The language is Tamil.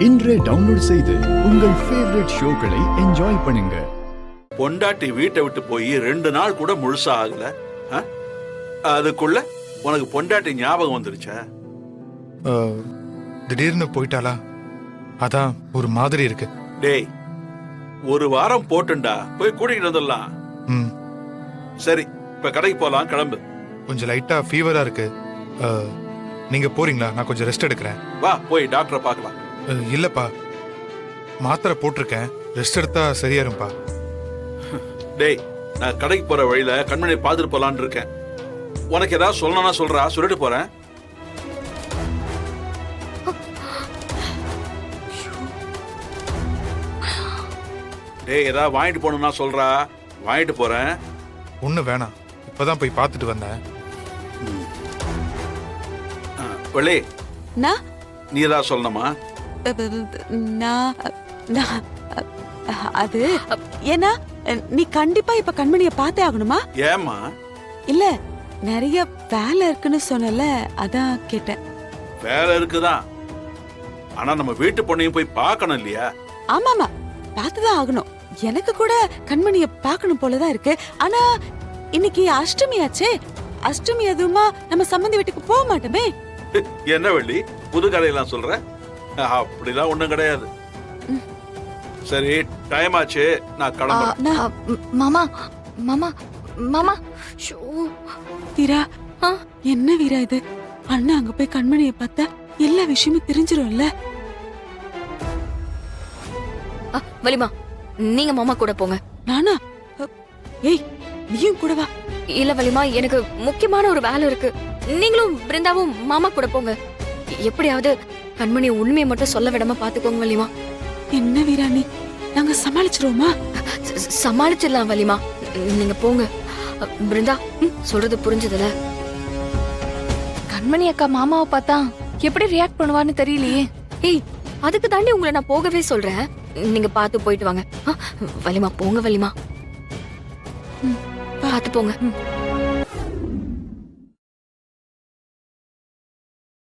இன்றே டவுன்லோட் செய்து உங்கள் ஃபேவரட் ஷோக்களை என்ஜாய் பண்ணுங்க. பொண்டாட்டி வீட்டை விட்டு போய் 2 நாள் கூட முழுசா ஆகல. அதுக்குள்ள உனக்கு பொண்டாட்டி ஞாபகம் வந்துருச்சா? திடீர்னு போயிட்டாளா, அதான் ஒரு மாதிரி இருக்கு. டேய், 1 வாரம் போட்டுண்டா போய் கூட்டிகிட்டு வந்துடலாம். சரி, இப்ப கடைக்கு போலாம், கிளம்பு. கொஞ்சம் லைட்டா ஃபீவரா இருக்கு. நீங்க போறீங்களா? நான் கொஞ்சம் ரெஸ்ட் எடுக்கிறேன். வா, போய் டாக்டரை பார்க்கலாம். இல்லப்பா, மாத்திரை போட்டிருக்கேன், ரெஸ்ட் எடுத்தா சரியாரும்பா. டேய், நான் கடைக்கு போற வழியில கண்மணியை பார்த்துட்டு போலான்னு இருக்கேன். உனக்கு ஏதாவது சொல்லணும்னா சொல்றா, சொல்லிட்டு போறேன். டேய், ஏதாவது வாங்கிட்டு போகணும்னா சொல்றா, வாங்கிட்டு போறேன். ஒண்ணு வேணாம், இப்பதான் போய் பார்த்துட்டு வந்தேன். வெளி, நீ ஏதாவது சொல்லணுமா? அது ஏன்னா நீ கண்டிப்பா இப்ப கண்மணிய பார்த்தே ஆகணுமா? ஏமா? இல்ல, நிறைய வேலை இருக்குன்னு சொன்னல, அதான் கேட்டேன். வேலை இருக்குதான், ஆனா நம்ம வீட்டு பொண்ணையும் போய் பார்க்கணும் இல்லையா? ஆமாமா, பார்த்துதான் ஆகணும். எனக்கு கூட கண்மணிய பார்க்கணும் போலதான் இருக்கு. ஆனா இன்னைக்கு அஷ்டமியாச்சே, அஷ்டமி அதுவுமா நம்ம சம்பந்தி வீட்டுக்கு போக மாட்டோமே. என்ன வெள்ளி, புது கதையெல்லாம் சொல்ற? அப்படிலாம் ஒண்ணும் கிடையாது. சரி, டைம் ஆச்சு, நான் கிளம்புறேன். மாமா மாமா மாமா, வீரா, என்ன வீரா இது? அண்ணா அங்க போய் கண்மணிய பார்த்தா எல்லா விஷயமும் தெரிஞ்சிரும்ல. வலிமா, நீங்க மாமா கூட போங்க. நானா? ஏய், நீயும் கூட வா. இல்ல வலிமா, எனக்கு முக்கியமான ஒரு வேலை இருக்கு. நீங்களும் பிருந்தாவும் மாமா கூட போங்க. எப்படியாவது கண்மணி உண்மையை மட்டும் சொல்ல விடாம பாத்துக்கோங்க வலிமா. என்ன வீரா நீ, நாங்க சமாளிச்சிருவோமா? சமாளிச்சிடலாம் வலிமா, நீங்க போங்க. பிருந்தா, சொல்றது புரிஞ்சதுல? கண்மணி அக்கா மாமாவை பார்த்தா எப்படி ரியாக்ட் பண்ணுவான்னு தெரியலையே. ஏய், அதுக்கு தாண்டி உங்களை நான் போகவே சொல்றேன். நீங்க பார்த்து போயிட்டு வாங்க. வலிமா, போங்க வலிமா, பார்த்து போங்க.